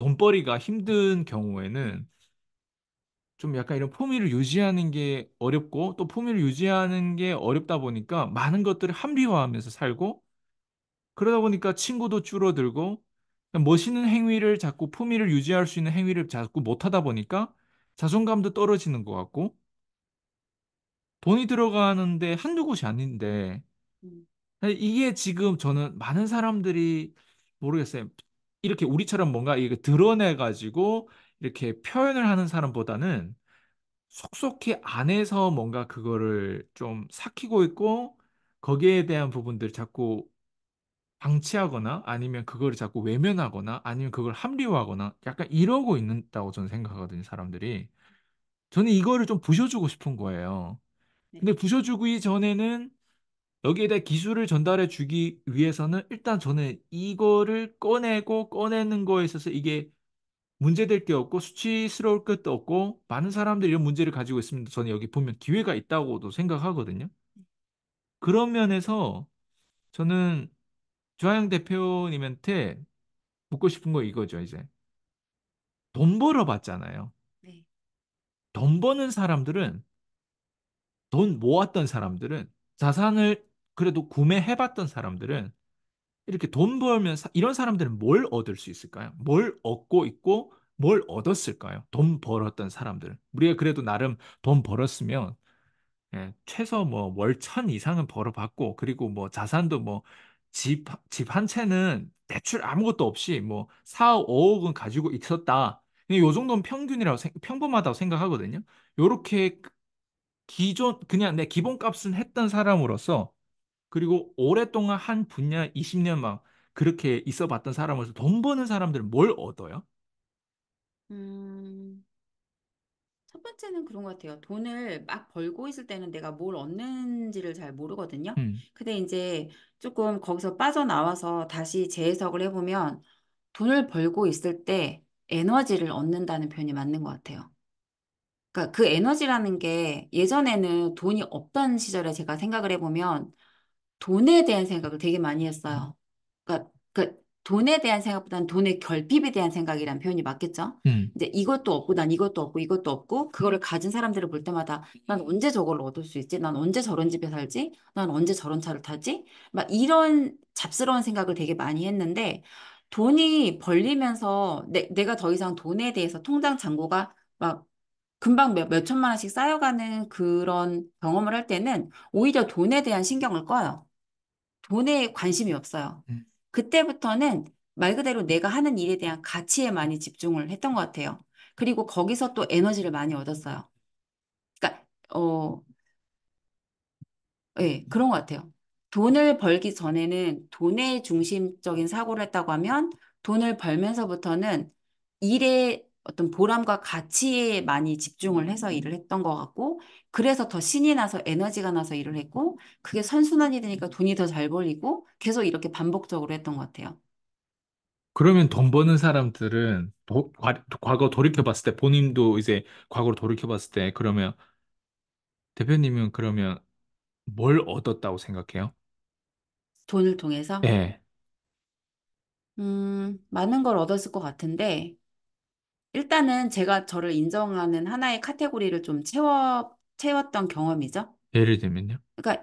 돈벌이가 힘든 경우에는 좀 약간 이런 품위를 유지하는 게 어렵고 또 품위를 유지하는 게 어렵다 보니까 많은 것들을 합리화하면서 살고 그러다 보니까 친구도 줄어들고 멋있는 행위를 자꾸 품위를 유지할 수 있는 행위를 자꾸 못하다 보니까 자존감도 떨어지는 것 같고 돈이 들어가는데 한두 곳이 아닌데 음, 이게 지금 저는 많은 사람들이 모르겠어요. 이렇게 우리처럼 뭔가 이게 드러내가지고 이렇게 표현을 하는 사람보다는 속속히 안에서 뭔가 그거를 좀 삭히고 있고 거기에 대한 부분들 자꾸 방치하거나 아니면 그거를 자꾸 외면하거나 아니면 그걸 합리화하거나 약간 이러고 있다고 저는 생각하거든요, 사람들이. 저는 이거를 좀 부셔주고 싶은 거예요. 네. 근데 부셔주기 전에는 여기에 대해 기술을 전달해 주기 위해서는 일단 저는 이거를 꺼내고 꺼내는 거에 있어서 이게 문제될 게 없고 수치스러울 것도 없고 많은 사람들이 이런 문제를 가지고 있습니다. 저는 여기 보면 기회가 있다고도 생각하거든요. 그런 면에서 저는 조하영 대표님한테 묻고 싶은 거 이거죠, 이제. 돈 벌어 봤잖아요. 네. 돈 버는 사람들은 돈 모았던 사람들은 자산을 그래도 구매해 봤던 사람들은 이렇게 돈 벌면 이런 사람들은 뭘 얻을 수 있을까요? 뭘 얻고 있고 뭘 얻었을까요? 돈 벌었던 사람들. 우리가 그래도 나름 돈 벌었으면 최소 뭐 월 천 이상은 벌어봤고 그리고 뭐 자산도 뭐 집 한 채는 대출 아무것도 없이 뭐 4억, 5억은 가지고 있었다. 근데 요 정도는 평균이라고 평범하다고 생각하거든요. 요렇게 기존 그냥 내 기본값은 했던 사람으로서 그리고 오랫동안 한 분야 20년 막 그렇게 있어 봤던 사람으로서 돈 버는 사람들은 뭘 얻어요? 음, 첫 번째는 그런 것 같아요. 돈을 막 벌고 있을 때는 내가 뭘 얻는지를 잘 모르거든요. 음, 근데 이제 조금 거기서 빠져나와서 다시 재해석을 해보면 돈을 벌고 있을 때 에너지를 얻는다는 표현이 맞는 것 같아요. 그러니까 그 에너지라는 게 예전에는 돈이 없던 시절에 제가 생각을 해보면 돈에 대한 생각을 되게 많이 했어요. 그러니까 돈에 대한 생각보다는 돈의 결핍에 대한 생각이란 표현이 맞겠죠? 음, 이제 이것도 없고 난 이것도 없고 이것도 없고 그거를 가진 사람들을 볼 때마다 난 언제 저걸 얻을 수 있지? 난 언제 저런 집에 살지? 난 언제 저런 차를 타지? 막 이런 잡스러운 생각을 되게 많이 했는데 돈이 벌리면서 내가 더 이상 돈에 대해서 통장 잔고가 막 금방 몇 천만 원씩 쌓여가는 그런 경험을 할 때는 오히려 돈에 대한 신경을 꺼요. 돈에 관심이 없어요. 음. 그때부터는 말 그대로 내가 하는 일에 대한 가치에 많이 집중을 했던 것 같아요. 그리고 거기서 또 에너지를 많이 얻었어요. 그러니까, 예, 그런 것 같아요. 돈을 벌기 전에는 돈에 중심적인 사고를 했다고 하면 돈을 벌면서부터는 일에 어떤 보람과 가치에 많이 집중을 해서 일을 했던 것 같고, 그래서 더 신이 나서 에너지가 나서 일을 했고, 그게 선순환이 되니까 돈이 더 잘 벌리고, 계속 이렇게 반복적으로 했던 것 같아요. 그러면 돈 버는 사람들은 과거 돌이켜 봤을 때 본인도 이제 과거로 돌이켜 봤을 때 그러면 대표님은 그러면 뭘 얻었다고 생각해요? 돈을 통해서. 예. 많은 걸 얻었을 것 같은데, 일단은 제가 저를 인정하는 하나의 카테고리를 좀 채웠던 경험이죠. 예를 들면요. 그러니까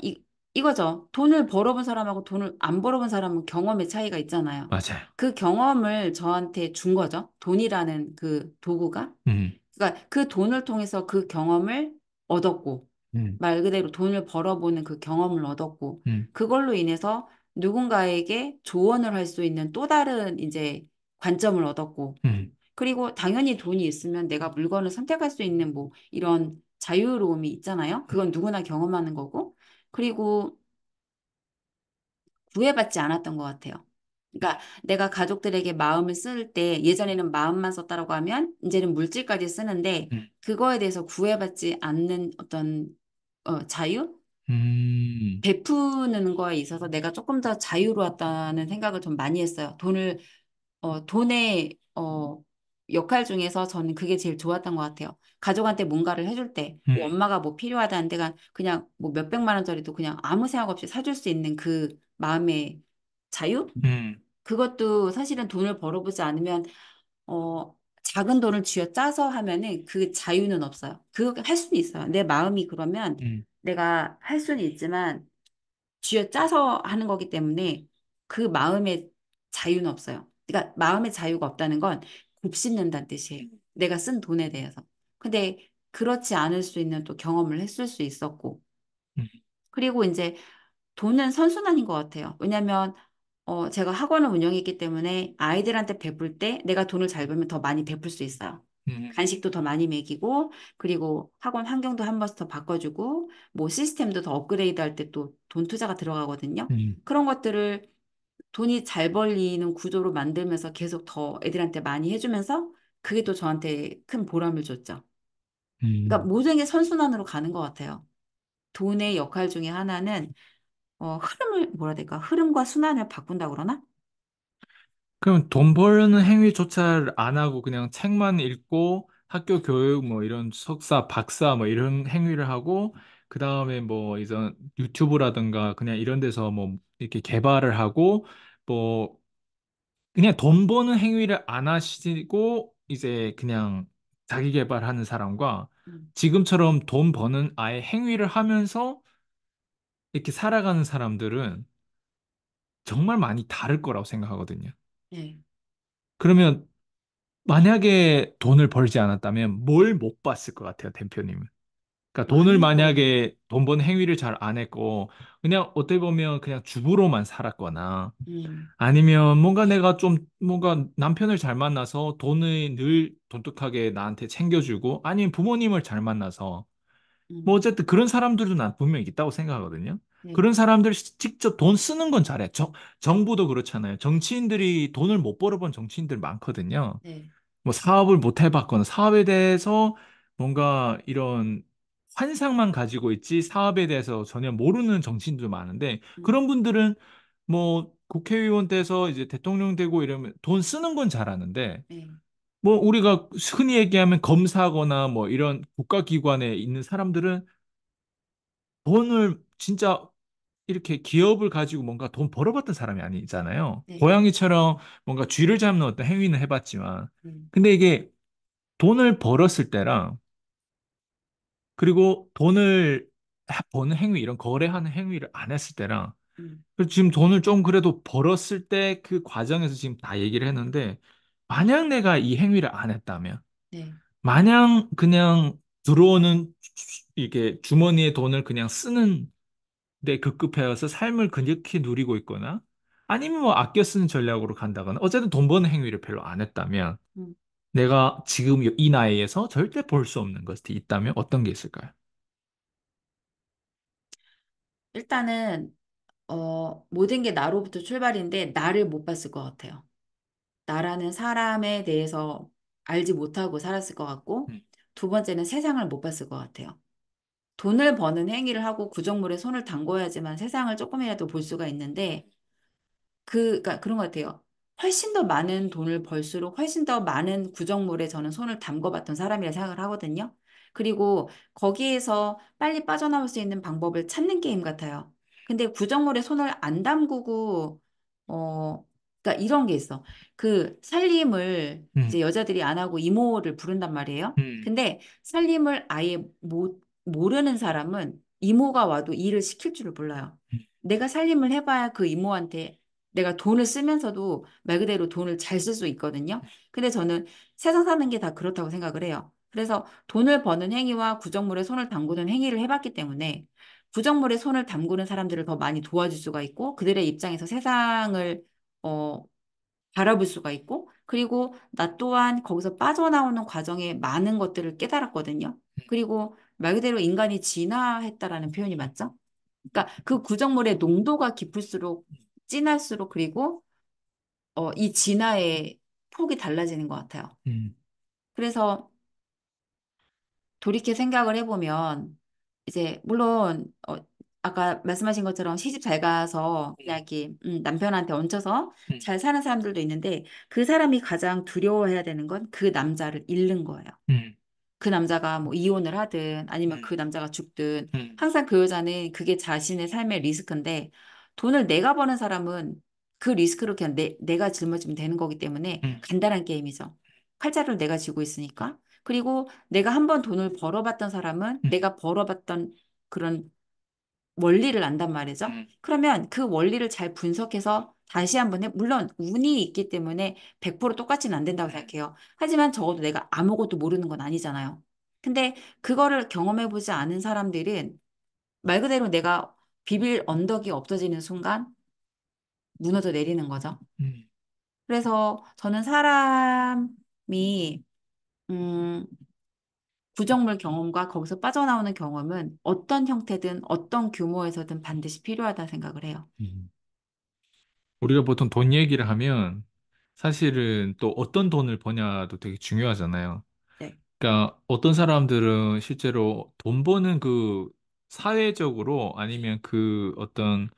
이거죠. 돈을 벌어본 사람하고 돈을 안 벌어본 사람은 경험의 차이가 있잖아요. 맞아요. 그 경험을 저한테 준 거죠. 돈이라는 그 도구가. 음, 그러니까 그 돈을 통해서 그 경험을 얻었고, 음, 말 그대로 돈을 벌어보는 그 경험을 얻었고, 음, 그걸로 인해서 누군가에게 조언을 할 수 있는 또 다른 이제 관점을 얻었고, 음. 그리고 당연히 돈이 있으면 내가 물건을 선택할 수 있는 뭐 이런 자유로움이 있잖아요. 그건 누구나 경험하는 거고. 그리고 구애받지 않았던 것 같아요. 그러니까 내가 가족들에게 마음을 쓸 때 예전에는 마음만 썼다라고 하면 이제는 물질까지 쓰는데 음. 그거에 대해서 구애받지 않는 어떤 자유? 음, 베푸는 거에 있어서 내가 조금 더 자유로웠다는 생각을 좀 많이 했어요. 돈의 역할 중에서 저는 그게 제일 좋았던 것 같아요. 가족한테 뭔가를 해줄 때, 뭐 엄마가 뭐 필요하다는 데가 그냥 뭐 몇백만 원짜리도 그냥 아무 생각 없이 사줄 수 있는 그 마음의 자유? 음, 그것도 사실은 돈을 벌어보지 않으면 작은 돈을 쥐어 짜서 하면은 그 자유는 없어요. 그 할 수는 있어요. 내 마음이 그러면 음, 내가 할 수는 있지만 쥐어 짜서 하는 거기 때문에 그 마음의 자유는 없어요. 그러니까 마음의 자유가 없다는 건 곱씹는다는 뜻이에요. 내가 쓴 돈에 대해서. 근데 그렇지 않을 수 있는 또 경험을 했을 수 있었고. 음, 그리고 이제 돈은 선순환인 것 같아요. 왜냐하면 제가 학원을 운영했기 때문에 아이들한테 베풀 때 내가 돈을 잘 벌면 더 많이 베풀 수 있어요. 음, 간식도 더 많이 먹이고, 그리고 학원 환경도 한 번씩 더 바꿔주고, 뭐 시스템도 더 업그레이드 할 때 또 돈 투자가 들어가거든요. 음, 그런 것들을 돈이 잘 벌리는 구조로 만들면서 계속 더 애들한테 많이 해주면서 그게 또 저한테 큰 보람을 줬죠. 그러니까 음. 모든 게 선순환으로 가는 것 같아요. 돈의 역할 중에 하나는 흐름을 뭐라 해야 될까? 흐름과 순환을 바꾼다 그러나? 그럼 돈 버는 행위조차 안 하고 그냥 책만 읽고 학교 교육 뭐 이런 석사, 박사 뭐 이런 행위를 하고 그 다음에 뭐 이제 유튜브라든가 그냥 이런 데서 뭐 이렇게 개발을 하고 뭐 그냥 돈 버는 행위를 안 하시고 이제 그냥 자기 개발하는 사람과 음, 지금처럼 돈 버는 아예 행위를 하면서 이렇게 살아가는 사람들은 정말 많이 다를 거라고 생각하거든요. 네. 그러면 만약에 돈을 벌지 않았다면 뭘 못 봤을 것 같아요, 대표님은? 그러니까 돈을 많은 거. 만약에 돈 번 행위를 잘 안 했고 그냥 어떻게 보면 그냥 주부로만 살았거나 음, 아니면 뭔가 내가 좀 뭔가 남편을 잘 만나서 돈을 늘 돈독하게 나한테 챙겨주고 아니면 부모님을 잘 만나서 뭐 음, 어쨌든 그런 사람들도 난 분명히 있다고 생각하거든요. 네, 그런 사람들 직접 돈 쓰는 건 잘해. 정부도 그렇잖아요. 정치인들이 돈을 못 벌어본 정치인들 많거든요. 네, 뭐 사업을 못 해봤거나 사업에 대해서 뭔가 이런 환상만 가지고 있지 사업에 대해서 전혀 모르는 정치인도 많은데 음, 그런 분들은 뭐 국회의원 돼서 이제 대통령 되고 이러면 돈 쓰는 건 잘하는데 네, 뭐 우리가 흔히 얘기하면 검사거나 뭐 이런 국가기관에 있는 사람들은 돈을 진짜 이렇게 기업을 가지고 뭔가 돈 벌어봤던 사람이 아니잖아요. 네, 고양이처럼 뭔가 쥐를 잡는 어떤 행위는 해봤지만 음, 근데 이게 돈을 벌었을 때랑 그리고 돈을 버는 행위, 이런 거래하는 행위를 안 했을 때랑 음, 그리고 지금 돈을 좀 그래도 벌었을 때 그 과정에서 지금 다 얘기를 했는데 만약 내가 이 행위를 안 했다면 네, 마냥 그냥 들어오는 이게 주머니에 돈을 그냥 쓰는 데 급급해서 삶을 그렇게 누리고 있거나 아니면 뭐 아껴 쓰는 전략으로 간다거나 어쨌든 돈 버는 행위를 별로 안 했다면 음. 내가 지금 이 나이에서 절대 볼 수 없는 것이 있다면 어떤 게 있을까요? 일단은, 모든 게 나로부터 출발인데, 나를 못 봤을 것 같아요. 나라는 사람에 대해서 알지 못하고 살았을 것 같고, 음, 두 번째는 세상을 못 봤을 것 같아요. 돈을 버는 행위를 하고 구정물에 손을 담궈야지만 세상을 조금이라도 볼 수가 있는데, 그러니까 그런 것 같아요. 훨씬 더 많은 돈을 벌수록 훨씬 더 많은 구정물에 저는 손을 담궈봤던 사람이라 생각을 하거든요. 그리고 거기에서 빨리 빠져나올 수 있는 방법을 찾는 게임 같아요. 근데 구정물에 손을 안 담그고, 그러니까 이런 게 있어. 그 살림을 음, 이제 여자들이 안 하고 이모를 부른단 말이에요. 음, 근데 살림을 아예 모르는 사람은 이모가 와도 일을 시킬 줄을 몰라요. 내가 살림을 해봐야 그 이모한테 내가 돈을 쓰면서도 말 그대로 돈을 잘 쓸 수 있거든요. 근데 저는 세상 사는 게 다 그렇다고 생각을 해요. 그래서 돈을 버는 행위와 구정물에 손을 담그는 행위를 해봤기 때문에 구정물에 손을 담그는 사람들을 더 많이 도와줄 수가 있고 그들의 입장에서 세상을 어, 바라볼 수가 있고 그리고 나 또한 거기서 빠져나오는 과정에 많은 것들을 깨달았거든요. 그리고 말 그대로 인간이 진화했다라는 표현이 맞죠? 그러니까 그 구정물의 농도가 깊을수록 진할수록 그리고 이 진화의 폭이 달라지는 것 같아요. 음, 그래서 돌이켜 생각을 해보면 이제 물론 아까 말씀하신 것처럼 시집 잘 가서 그냥 이렇게 남편한테 얹혀서 음, 잘 사는 사람들도 있는데 그 사람이 가장 두려워해야 되는 건 그 남자를 잃는 거예요. 음, 그 남자가 뭐 이혼을 하든 아니면 음, 그 남자가 죽든 음, 항상 그 여자는 그게 자신의 삶의 리스크인데 돈을 내가 버는 사람은 그 리스크를 그냥 내가 짊어지면 되는 거기 때문에 음, 간단한 게임이죠. 칼자루를 내가 쥐고 있으니까. 그리고 내가 한 번 돈을 벌어봤던 사람은 내가 벌어봤던 그런 원리를 안단 말이죠. 그러면 그 원리를 잘 분석해서 다시 한번 물론 운이 있기 때문에 100% 똑같지는 안 된다고 생각해요. 하지만 적어도 내가 아무것도 모르는 건 아니잖아요. 근데 그거를 경험해보지 않은 사람들은 말 그대로 내가 비빌 언덕이 없어지는 순간 무너져 내리는 거죠. 음, 그래서 저는 사람이 음, 구정물 경험과 거기서 빠져나오는 경험은 어떤 형태든 어떤 규모에서든 반드시 필요하다 생각을 해요. 음. 우리가 보통 돈 얘기를 하면 사실은 또 어떤 돈을 버냐도 되게 중요하잖아요. 네. 그러니까 어떤 사람들은 실제로 돈 버는 그 사회적으로 아니면 그 어떤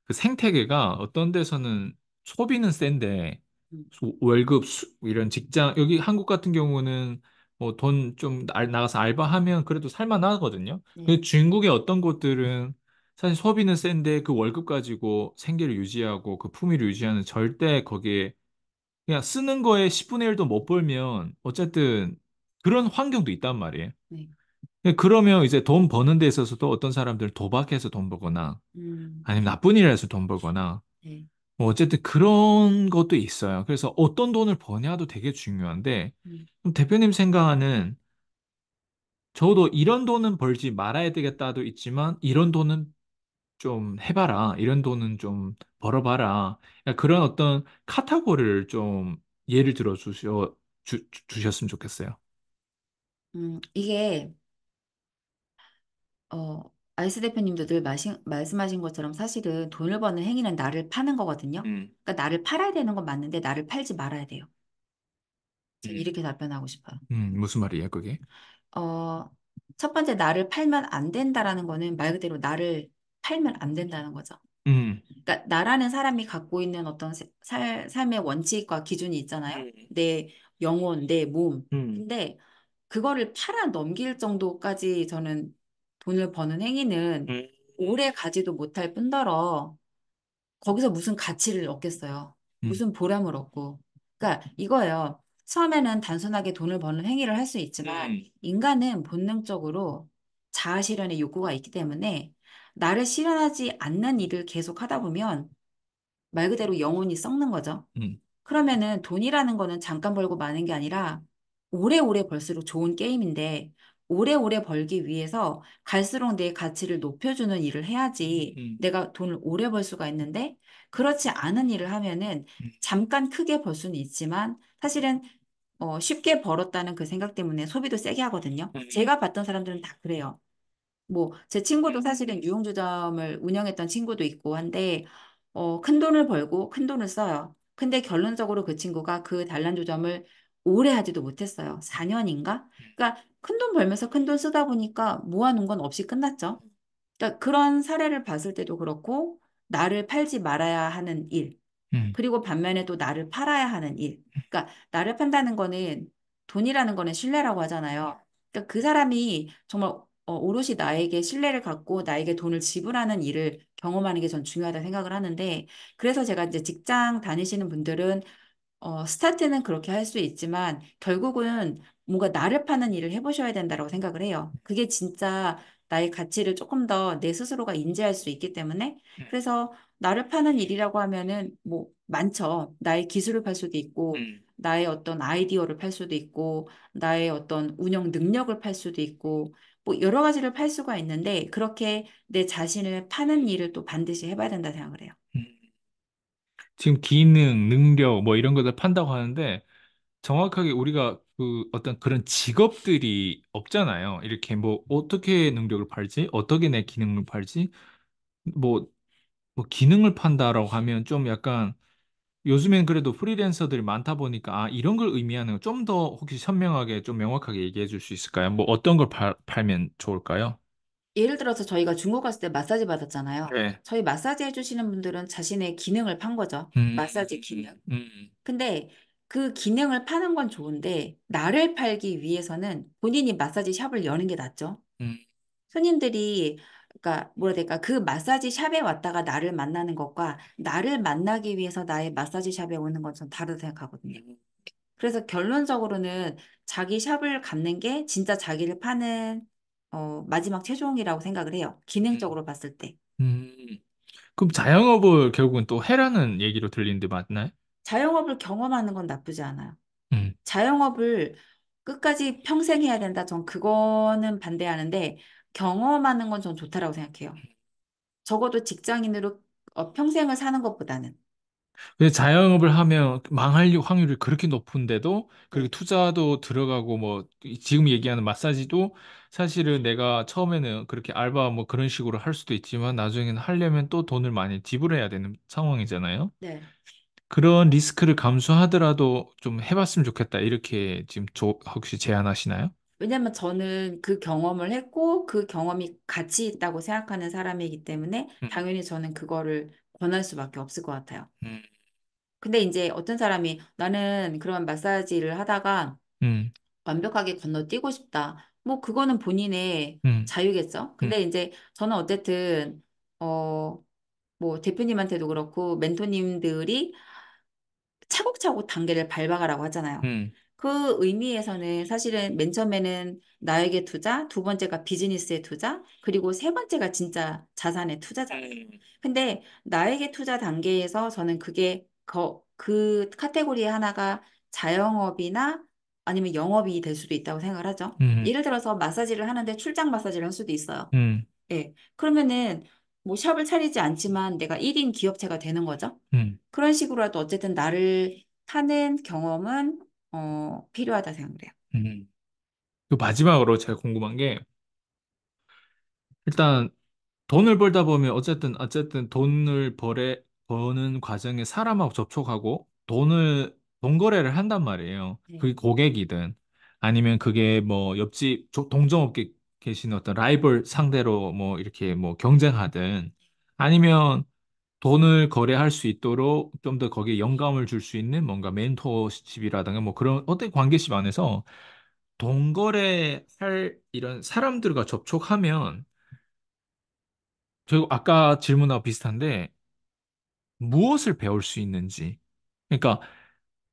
그 생태계가 어떤 데서는 소비는 센데 음, 월급 이런 직장 여기 한국 같은 경우는 뭐 돈 좀 나가서 알바하면 그래도 살만하거든요. 네. 근데 중국의 어떤 곳들은 사실 소비는 센데 그 월급 가지고 생계를 유지하고 그 품위를 유지하는 절대 거기에 그냥 쓰는 거에 10분의 1도 못 벌면 어쨌든 그런 환경도 있단 말이에요. 네. 그러면 이제 돈 버는 데 있어서도 어떤 사람들은 도박해서 돈 벌거나 음, 아니면 나쁜 일 해서 돈 벌거나 네. 뭐 어쨌든 그런 것도 있어요. 그래서 어떤 돈을 버냐도 되게 중요한데 음, 그럼 대표님 생각하는 저도 이런 돈은 벌지 말아야 되겠다도 있지만 이런 돈은 좀 해봐라. 이런 돈은 좀 벌어봐라. 그러니까 그런 어떤 카테고리를 좀 예를 들어 주셨으면 좋겠어요. 이게, 아이스 대표님도 늘 말씀하신 것처럼 사실은 돈을 버는 행위는 나를 파는 거거든요. 그러니까 나를 팔아야 되는 건 맞는데 나를 팔지 말아야 돼요. 전 음. 이렇게 답변하고 싶어요. 무슨 말이에요, 그게? 어, 첫 번째, 나를 팔면 안 된다라는 거는 말 그대로 나를 팔면 안 된다는 거죠. 음, 그러니까 나라는 사람이 갖고 있는 어떤 삶의 원칙과 기준이 있잖아요. 내 영혼, 내 몸. 음, 근데 그거를 팔아 넘길 정도까지 저는 돈을 버는 행위는 음, 오래 가지도 못할 뿐더러 거기서 무슨 가치를 얻겠어요. 음, 무슨 보람을 얻고. 그러니까 이거예요. 처음에는 단순하게 돈을 버는 행위를 할 수 있지만 인간은 본능적으로 자아 실현의 욕구가 있기 때문에 나를 실현하지 않는 일을 계속 하다 보면 말 그대로 영혼이 썩는 거죠. 음, 그러면은 돈이라는 거는 잠깐 벌고 마는 게 아니라 오래오래 벌수록 좋은 게임인데 오래오래 벌기 위해서 갈수록 내 가치를 높여주는 일을 해야지 음, 내가 돈을 오래 벌 수가 있는데 그렇지 않은 일을 하면은 잠깐 크게 벌 수는 있지만 사실은 쉽게 벌었다는 그 생각 때문에 소비도 세게 하거든요. 제가 봤던 사람들은 다 그래요. 뭐, 제 친구도 사실은 유흥주점을 운영했던 친구도 있고 한데, 큰 돈을 벌고 큰 돈을 써요. 근데 결론적으로 그 친구가 그 단란주점을 오래 하지도 못했어요. 4년인가? 그러니까 큰 돈 벌면서 큰 돈 쓰다 보니까 모아놓은 건 없이 끝났죠. 그러니까 그런 사례를 봤을 때도 그렇고, 나를 팔지 말아야 하는 일. 음, 그리고 반면에 또 나를 팔아야 하는 일. 그러니까 나를 판다는 거는 돈이라는 거는 신뢰라고 하잖아요. 그러니까 그 사람이 정말 오롯이 나에게 신뢰를 갖고 나에게 돈을 지불하는 일을 경험하는 게 전 중요하다 생각을 하는데 그래서 제가 이제 직장 다니시는 분들은 스타트는 그렇게 할 수 있지만 결국은 뭔가 나를 파는 일을 해보셔야 된다고 생각을 해요. 그게 진짜 나의 가치를 조금 더 내 스스로가 인지할 수 있기 때문에 그래서 나를 파는 일이라고 하면은 뭐 많죠. 나의 기술을 팔 수도 있고 나의 어떤 아이디어를 팔 수도 있고 나의 어떤 운영 능력을 팔 수도 있고 뭐 여러 가지를 팔 수가 있는데 그렇게 내 자신을 파는 일을 또 반드시 해봐야 된다 생각을 해요. 음. 지금 기능, 능력 뭐 이런 것들 판다고 하는데 정확하게 우리가 그 어떤 그런 직업들이 없잖아요. 이렇게 뭐 어떻게 능력을 팔지? 어떻게 내 기능을 팔지? 뭐, 뭐 기능을 판다라고 하면 좀 약간 요즘엔 그래도 프리랜서들이 많다 보니까 아, 이런 걸 의미하는 좀 더 혹시 선명하게 좀 명확하게 얘기해 줄 수 있을까요? 뭐 어떤 걸 팔면 좋을까요? 예를 들어서 저희가 중국 갔을 때 마사지 받았잖아요. 네. 저희 마사지 해주시는 분들은 자신의 기능을 판 거죠. 음, 마사지 기능. 음, 근데 그 기능을 파는 건 좋은데 나를 팔기 위해서는 본인이 마사지 샵을 여는 게 낫죠. 음, 손님들이 그러니까 뭐라 해야 될까 그 마사지 샵에 왔다가 나를 만나는 것과 나를 만나기 위해서 나의 마사지 샵에 오는 건 전 다르다 생각하거든요. 그래서 결론적으로는 자기 샵을 갖는 게 진짜 자기를 파는 마지막 최종이라고 생각을 해요. 음. 기능적으로 봤을 때. 음. 그럼 자영업을 결국은 또 해라는 얘기로 들리는데 맞나요? 자영업을 경험하는 건 나쁘지 않아요. 음. 자영업을 끝까지 평생 해야 된다. 전 그거는 반대하는데 경험하는 건 전 좋다라고 생각해요. 적어도 직장인으로 평생을 사는 것보다는. 근데 자영업을 하면 망할 확률이 그렇게 높은데도 그리고 네. 투자도 들어가고 뭐 지금 얘기하는 마사지도 사실은 내가 처음에는 그렇게 알바 뭐 그런 식으로 할 수도 있지만 나중에는 하려면 또 돈을 많이 지불해야 되는 상황이잖아요. 네. 그런 리스크를 감수하더라도 좀 해봤으면 좋겠다. 이렇게 지금 혹시 제안하시나요? 왜냐면 저는 그 경험을 했고 그 경험이 가치 있다고 생각하는 사람이기 때문에 음, 당연히 저는 그거를 권할 수밖에 없을 것 같아요. 음, 근데 이제 어떤 사람이 나는 그런 마사지를 하다가 음, 완벽하게 건너뛰고 싶다. 뭐 그거는 본인의 음, 자유겠죠. 음, 근데 이제 저는 어쨌든 어 뭐 대표님한테도 그렇고 멘토님들이 차곡차곡 단계를 밟아가라고 하잖아요. 음, 그 의미에서는 사실은 맨 처음에는 나에게 투자, 두 번째가 비즈니스에 투자, 그리고 세 번째가 진짜 자산의 투자잖아요. 근데 나에게 투자 단계에서 저는 그게 그 카테고리의 하나가 자영업이나 아니면 영업이 될 수도 있다고 생각을 하죠. 음, 예를 들어서 마사지를 하는데 출장 마사지를 할 수도 있어요. 음, 예. 그러면은 뭐 샵을 차리지 않지만 내가 1인 기업체가 되는 거죠. 음, 그런 식으로라도 어쨌든 나를 타는 경험은 필요하다 생각해요. 음. 그 마지막으로 제가 궁금한 게 일단 돈을 벌다 보면 어쨌든 버는 과정에 사람하고 접촉하고 돈 거래를 한단 말이에요. 네. 그게 고객이든 아니면 그게 뭐 옆집 동종업계 계신 어떤 라이벌 상대로 뭐 이렇게 뭐 경쟁하든 아니면 돈을 거래할 수 있도록 좀 더 거기에 영감을 줄 수 있는 뭔가 멘토십이라든가 뭐 그런 어떤 관계십 안에서 돈 거래할 이런 사람들과 접촉하면 저 아까 질문하고 비슷한데 무엇을 배울 수 있는지. 그러니까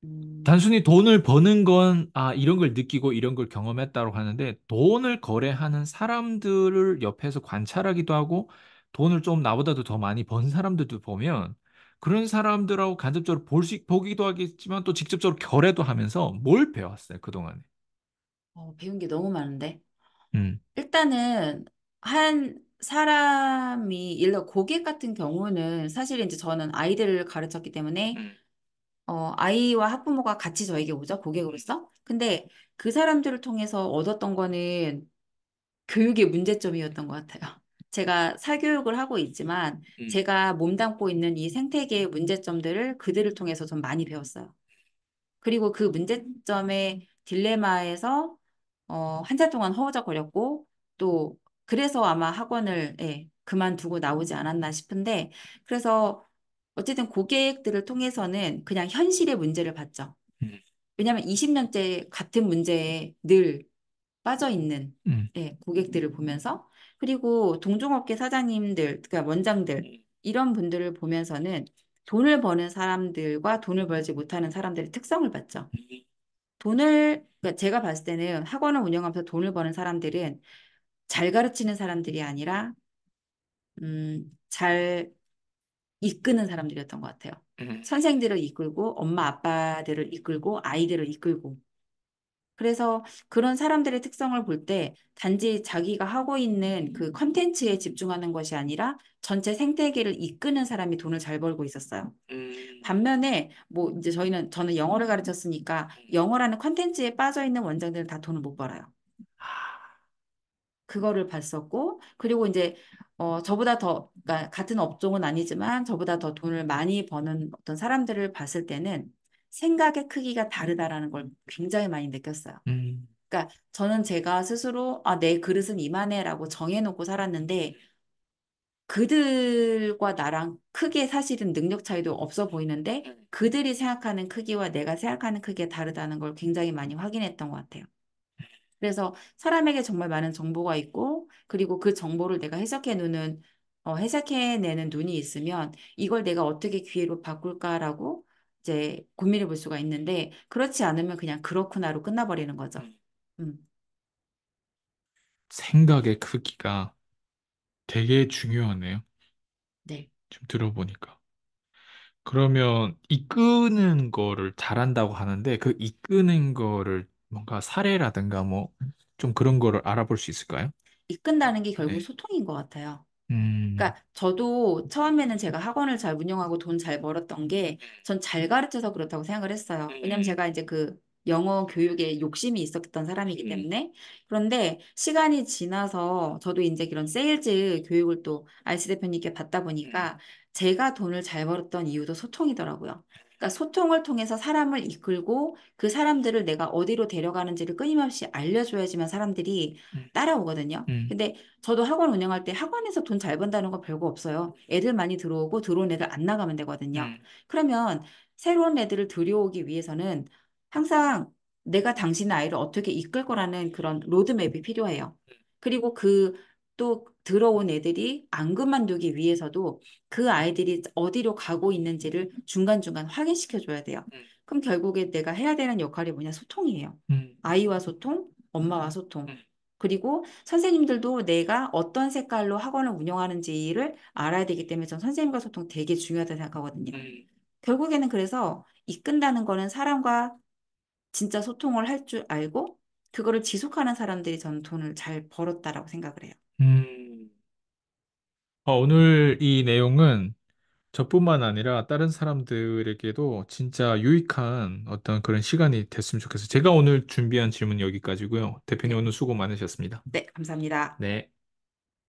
음, 단순히 돈을 버는 건, 아, 이런 걸 느끼고 이런 걸 경험했다고 하는데 돈을 거래하는 사람들을 옆에서 관찰하기도 하고 돈을 좀 나보다도 더 많이 번 사람들도 보면 그런 사람들하고 간접적으로 보기도 하겠지만 또 직접적으로 거래도 하면서 뭘 배웠어요, 그동안에. 배운 게 너무 많은데. 음, 일단은 한 사람이 예를 들어 고객 같은 경우는 사실 이제 저는 아이들을 가르쳤기 때문에 아이와 학부모가 같이 저에게 오죠, 고객으로서. 근데 그 사람들을 통해서 얻었던 거는 교육의 문제점이었던 것 같아요. 제가 사교육을 하고 있지만 음, 제가 몸담고 있는 이 생태계의 문제점들을 그들을 통해서 좀 많이 배웠어요. 그리고 그 문제점의 딜레마에서 한 달 동안 허우적거렸고 또 그래서 아마 학원을 그만두고 나오지 않았나 싶은데 그래서 어쨌든 고객들을 통해서는 그냥 현실의 문제를 봤죠. 음, 왜냐하면 20년째 같은 문제에 늘 빠져 있는 음, 고객들을 보면서 그리고 동종업계 사장님들, 그러니까 원장들 이런 분들을 보면서는 돈을 버는 사람들과 돈을 벌지 못하는 사람들의 특성을 봤죠. 그러니까 제가 봤을 때는 학원을 운영하면서 돈을 버는 사람들은 잘 가르치는 사람들이 아니라 잘 이끄는 사람들이었던 것 같아요. 음, 선생들을 이끌고 엄마 아빠들을 이끌고 아이들을 이끌고 그래서 그런 사람들의 특성을 볼 때 단지 자기가 하고 있는 그 컨텐츠에 집중하는 것이 아니라 전체 생태계를 이끄는 사람이 돈을 잘 벌고 있었어요. 음. 반면에 뭐 이제 저는 영어를 가르쳤으니까 영어라는 컨텐츠에 빠져 있는 원장들은 다 돈을 못 벌어요. 그거를 봤었고 그리고 이제 저보다 더 그러니까 같은 업종은 아니지만 저보다 더 돈을 많이 버는 어떤 사람들을 봤을 때는 생각의 크기가 다르다라는 걸 굉장히 많이 느꼈어요. 음, 그러니까 저는 제가 스스로 내 그릇은 이만해라고 정해놓고 살았는데 그들과 나랑 크게 사실은 능력 차이도 없어 보이는데 그들이 생각하는 크기와 내가 생각하는 크기가 다르다는 걸 굉장히 많이 확인했던 것 같아요. 그래서 사람에게 정말 많은 정보가 있고 그리고 그 정보를 내가 해석해내는 눈이 있으면 이걸 내가 어떻게 기회로 바꿀까라고 이제 고민해 볼 수가 있는데 그렇지 않으면 그냥 그렇구나로 끝나버리는 거죠. 음, 생각의 크기가 되게 중요하네요. 네. 지금 들어보니까. 그러면 이끄는 거를 잘한다고 하는데 그 이끄는 거를 뭔가 사례라든가 뭐 좀 그런 거를 알아볼 수 있을까요? 이끈다는 게 결국 네. 소통인 것 같아요. 음, 그러니까 저도 처음에는 제가 학원을 잘 운영하고 돈 잘 벌었던 게 전 잘 가르쳐서 그렇다고 생각을 했어요. 왜냐면 제가 이제 그 영어 교육에 욕심이 있었던 사람이기 때문에. 그런데 시간이 지나서 저도 이제 그런 세일즈 교육을 또 알씨 대표님께 받다 보니까 제가 돈을 잘 벌었던 이유도 소통이더라고요. 그러니까 소통을 통해서 사람을 이끌고 그 사람들을 내가 어디로 데려가는지를 끊임없이 알려줘야지만 사람들이 따라오거든요. 음, 근데 저도 학원 운영할 때 학원에서 돈 잘 번다는 거 별거 없어요. 애들 많이 들어오고 들어온 애들 안 나가면 되거든요. 그러면 새로운 애들을 들여오기 위해서는 항상 내가 당신의 아이를 어떻게 이끌 거라는 그런 로드맵이 필요해요. 그리고 그 또 들어온 애들이 안 그만두기 위해서도 그 아이들이 어디로 가고 있는지를 중간중간 확인시켜 줘야 돼요. 그럼 결국에 내가 해야 되는 역할이 뭐냐? 소통이에요. 음, 아이와 소통, 엄마와 소통. 그리고 선생님들도 내가 어떤 색깔로 학원을 운영하는지를 알아야 되기 때문에 전 선생님과 소통 되게 중요하다고 생각하거든요. 결국에는 그래서 이끈다는 거는 사람과 진짜 소통을 할 줄 알고 그거를 지속하는 사람들이 저는 돈을 잘 벌었다라고 생각을 해요. 음. 오늘 이 내용은 저뿐만 아니라 다른 사람들에게도 진짜 유익한 어떤 그런 시간이 됐으면 좋겠어요. 제가 오늘 준비한 질문은 여기까지고요. 대표님 네, 오늘 수고 많으셨습니다. 네, 감사합니다. 네.